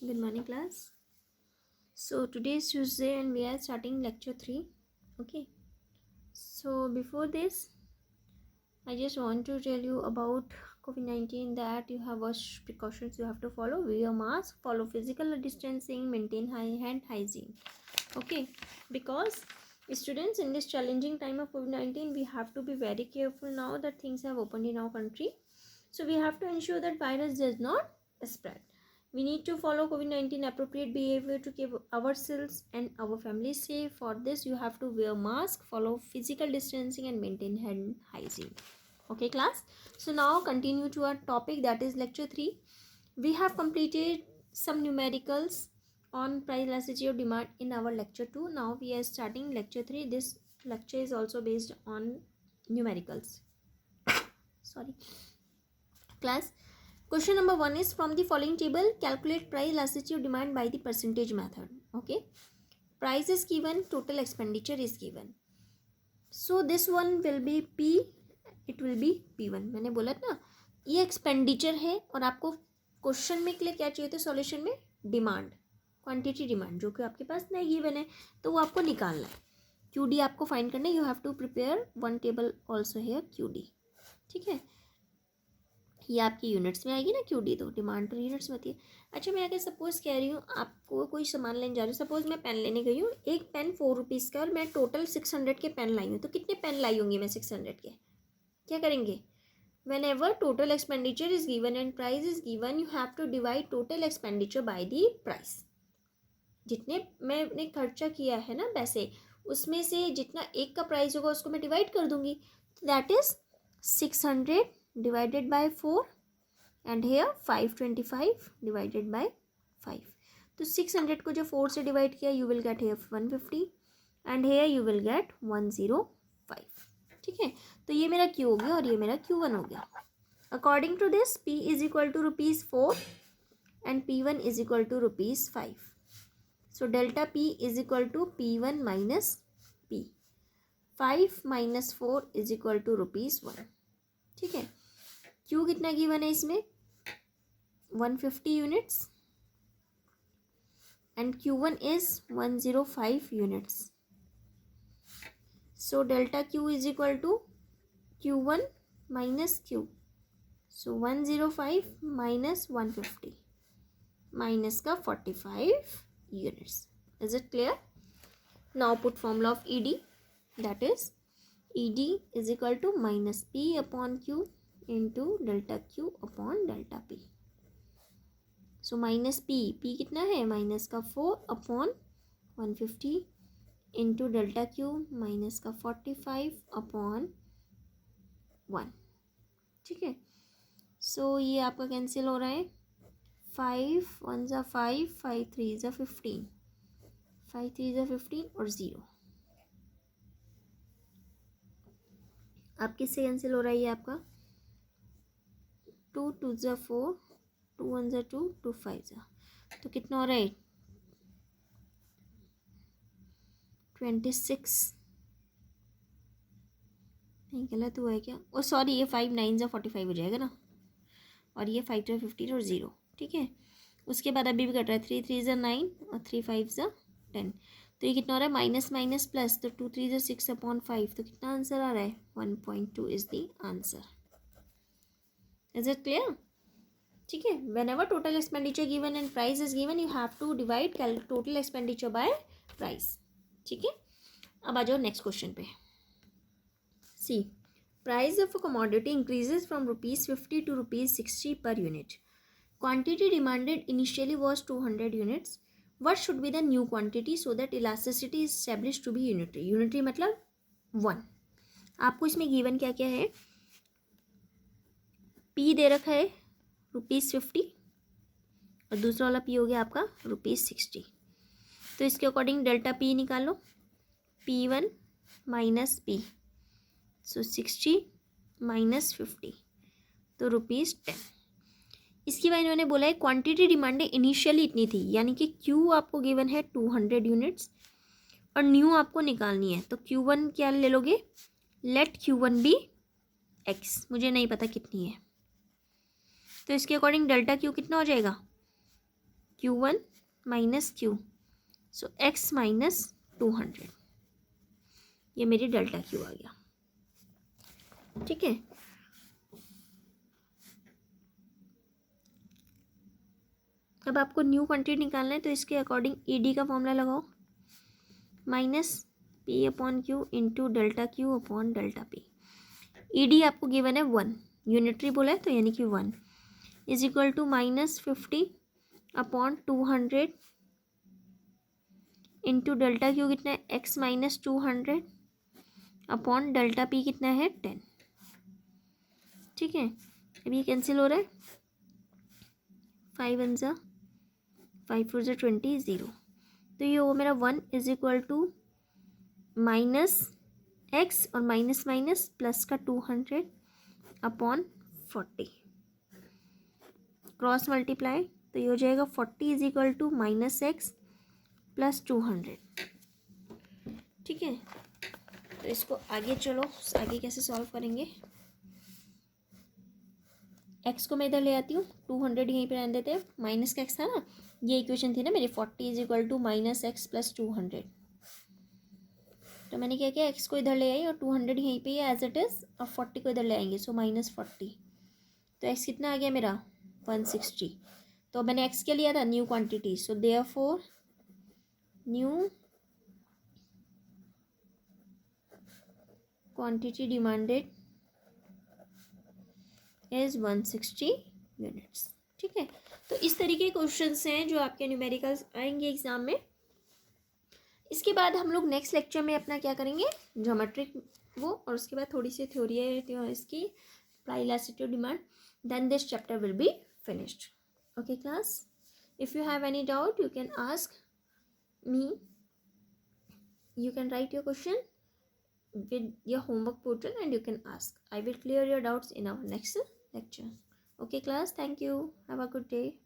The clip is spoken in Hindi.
Good morning, class. So today is Tuesday and we are starting lecture 3. Okay. So before this, I just want to tell you about COVID-19 that you have what precautions you have to follow. Wear a mask, follow physical distancing, maintain hand hygiene. Okay. Because students, in this challenging time of COVID-19, we have to be very careful now that things have opened in our country. So we have to ensure that virus does not spread. We need to follow COVID-19 appropriate behavior to keep ourselves and our families safe. For this, you have to wear mask, follow physical distancing and maintain hand hygiene. Okay, class? So now continue to our topic, that is lecture 3. We have completed some numericals on price elasticity of demand in our lecture 2. Now we are starting lecture 3. This lecture is also based on numericals. Sorry. Class, question number 1 is from the following table, calculate price elasticity of demand by the percentage method. Okay, price is given, total expenditure is given. So this one will be P, it will be P1. मैंने बोला था ना, ये एक्सपेंडिचर है और आपको क्वेश्चन में के लिए क्या चाहिए था सॉल्यूशन में, डिमांड, क्वांटिटी डिमांड, जो कि आपके पास नहीं गिवन है तो वो आपको निकालना है. QD आपको फाइंड करना है. You have to prepare one table also है QD. ठीक है, ये आपकी यूनिट्स में आएगी ना QD, तो डिमांड पर यूनिट्स में होती है. अच्छा, मैं अगर सपोज कह रही हूँ आपको कोई सामान लेने जा रही हूँ, सपोज मैं पेन लेने गई हूँ, एक पेन 4 रुपीज़ का और मैं टोटल 600 के पेन लाई हूँ, तो कितने पेन लाई होंगी मैं 600 के? क्या करेंगे? Whenever total expenditure is given and price is given, you have to divide total expenditure by the price. जितने मैंने खर्चा किया है ना पैसे, उसमें से जितना एक का प्राइस होगा उसको मैं डिवाइड कर दूंगी. That is 600 divided by 4 and here 525 divided by 5. तो 600 को जो 4 से डिवाइड किया, you will get here 150 and here you will get 105. ठीक है, तो ये मेरा Q हो गया और ये मेरा Q1 हो गया. According to this P is equal to ₹4 and P1 is equal to ₹5. So delta P is equal to P1 minus P. 5 minus 4 is equal to ₹1. ठीक है, Q कितना गिवन है इसमें, 150 units and Q1 is 105 units. So delta Q is equal to Q1 minus Q. So 105 minus 150 minus का 45 units. Is it clear? Now put formula of ED, that is ED is equal to minus P upon Q into delta Q upon delta P. So minus P कितना है, माइनस का 4 upon 150 into delta Q minus का 45 अपॉन 1. ठीक है, सो ये आपका कैंसिल हो रहा है. 5 1 ज़ा 5, 5 3 ज़ा 15, 5 3 ज़ा 15 और 0. आप किससे कैंसिल हो रहा है ये आपका, 2 2 ज़ा 4, 2 1 ज़ा 2, 2 5 ज़ा, तो कितना हो रहा है 26. नहीं गलत हुआ है क्या, ओ सॉरी, ये 5 9 ज़ा 45 हो जाएगा ना, और ये 5 ज़ा 15 और 0. ठीक है, उसके बाद अभी भी कट रहा है, 3 3 ज़ा 9 और 3 5 ज़ा 10. तो ये कितना हो रहा है, माइनस माइनस प्लस, तो 2 3 ज़ा 6 अपॉन 5, तो कितना आंसर आ रहा है, 1.2 is the answer. Is it clear? ठीक है, whenever total expenditure given and price is given, you have to divide total expenditure by price. ठीक है, अब आ जाओ नेक्स्ट क्वेश्चन पे. C, price of a commodity increases from ₹50 to ₹60 per unit. Quantity demanded initially was 200 units. What should be the new quantity so that elasticity is established to be unitary? Unitary मतलब 1. आपको इसमें गिवन क्या क्या है, P दे रखा है ₹50 और दूसरा वाला P हो गया आपका ₹60. तो इसके अकॉर्डिंग डेल्टा P निकालो, P1 माइनस P, सो 60 माइनस 50, तो ₹10. इसके बाद इन्होंने बोला है क्वांटिटी डिमांड इनिशियली इतनी थी, यानी कि Q आपको गिवन है 200 यूनिट्स और न्यू आपको निकालनी है. तो Q1 क्या ले लोगे, लेट Q1 बी X, मुझे नहीं पता कितनी है, तो इसके अकॉर्डिंग डेल्टा Q कितना हो जाएगा, Q1 माइनस Q, सो X माइनस 200, ये मेरी डेल्टा Q आ गया. ठीक है. अब आपको न्यू क्वांटिटी निकालना है, तो इसके अकॉर्डिंग ED का फॉर्मूला लगाओ, minus P upon Q into delta Q upon delta P. ED आपको गिवन है 1, यूनिटरी बोला है तो यानी कि 1 is equal to minus 50 upon 200 into delta Q कितना है X minus 200 upon delta P कितना है 10. ठीक है. अब ये कैंसिल हो रहा है, 5 वन ज़ा 5 4 ज़ा 20 0, तो ये हो मेरा 1 is equal to minus X और माइनस माइनस प्लस का 200 अपॉन 40, क्रॉस मल्टीप्लाई, तो ये हो जाएगा 40 is equal to minus X plus 200. ठीक है. तो इसको आगे चलो, आगे कैसे सॉल्व करेंगे. एक्स को मैं इधर ले आती हूँ, 200 यहीं पे रहने देते हैं, माइनस का एक्स था ना, ये इक्वेशन थी ना मेरी, 40 is equal to minus X plus 200. तो मैंने क्या किया, एक्स को इधर ले आई और 200 यहीं पे एज इट इज़, और 40 को इधर ले आएंगे, सो माइनस 40. तो एक्स कितना आ गया मेरा 160. तो मैंने एक्स क्या लिया था, new quantity, so therefore new quantity demanded is 160 units. ठीक है. तो इस तरीके के क्वेश्चंस हैं जो आपके न्यूमेरिकल्स आएंगे एग्जाम में. इसके बाद हम लोग नेक्स्ट लेक्चर में अपना क्या करेंगे, ज्योमेट्रिक वो, और उसके बाद थोड़ी सी थ्योरी है इसकी, apply elasticity demand, then this chapter will be finished. Okay class, if you have any doubt you can ask me, you can write your question with your homework portal and you can ask. I will clear your doubts in our next lecture. Okay class, thank you, have a good day.